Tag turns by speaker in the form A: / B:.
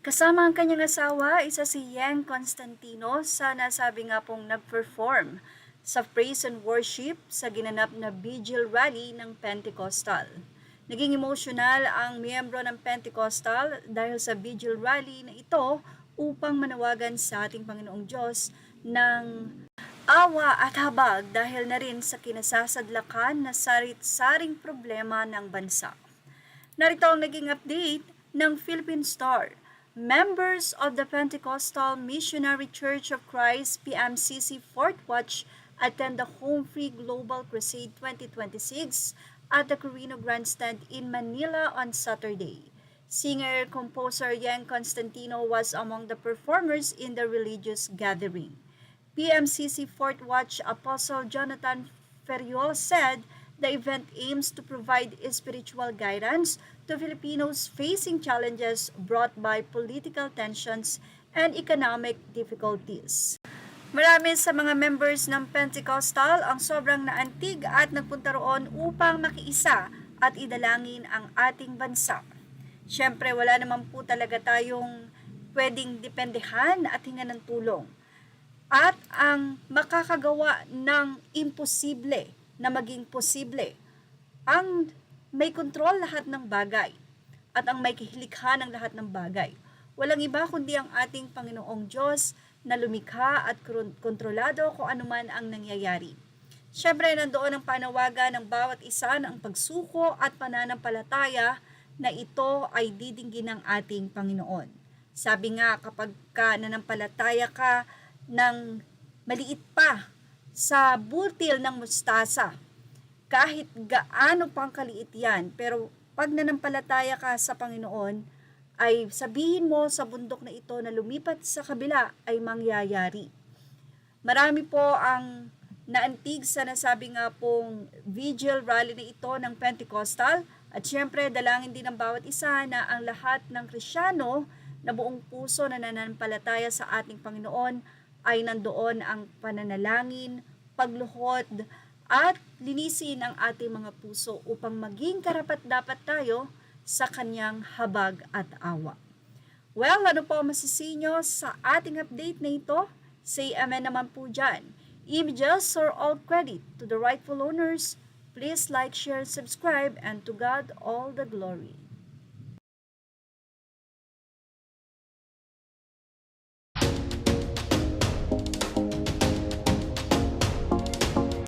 A: Kasama ang kanyang asawa, isa si Yang Constantino sa nasabi nga pong nag-perform sa praise and worship sa ginanap na Vigil Rally ng Pentecostal. Naging emosyonal ang miyembro ng Pentecostal dahil sa Vigil Rally na ito upang manawagan sa ating Panginoong Diyos ng awa at habag dahil na rin sa kinasasadlakan na sarit-saring problema ng bansa. Narito ang naging update ng Philippine Star. Members of the Pentecostal Missionary Church of Christ PMCC Fourth Watch attend the Home Free Global Crusade 2026 at the Corino Grandstand in Manila on Saturday. Singer-composer Yang Constantino was among the performers in the religious gathering. PMCC Fourth Watch Apostle Jonathan Ferriol said the event aims to provide spiritual guidance to Filipinos facing challenges brought by political tensions and economic difficulties. Marami sa mga members ng Pentecostal ang sobrang naantig at nagpunta roon upang makiisa at idalangin ang ating bansa. Siyempre, wala naman po talaga tayong pwedeng dependehan at hinga ng tulong. At ang makakagawa ng imposible na maging posible, ang may kontrol lahat ng bagay at ang may kilikha ng lahat ng bagay. Walang iba kundi ang ating Panginoong Diyos na lumikha at kontrolado kung anuman ang nangyayari. Siyempre, nandoon ang panawagan ng bawat isa ng pagsuko at pananampalataya na ito ay didinggin ng ating Panginoon. Sabi nga, kapag nananampalataya ka ng maliit pa sa butil ng mustasa, kahit gaano pang kaliit yan, pero pag nanampalataya ka sa Panginoon, ay sabihin mo sa bundok na ito na lumipat sa kabila ay mangyayari. Marami po ang naantig sa nasabi nga pong vigil rally na ito ng Pentecostal at syempre dalangin din ng bawat isa na ang lahat ng Krisyano na buong puso na nananampalataya sa ating Panginoon ay nandoon ang pananalangin, pagluhod, at linisin ang ating mga puso upang maging karapat-dapat tayo sa kanyang habag at awa. Well, ano po masisinyo sa ating update na ito? Say amen naman po dyan. Images or all credit to the rightful owners. Please like, share, subscribe, and to God all the glory.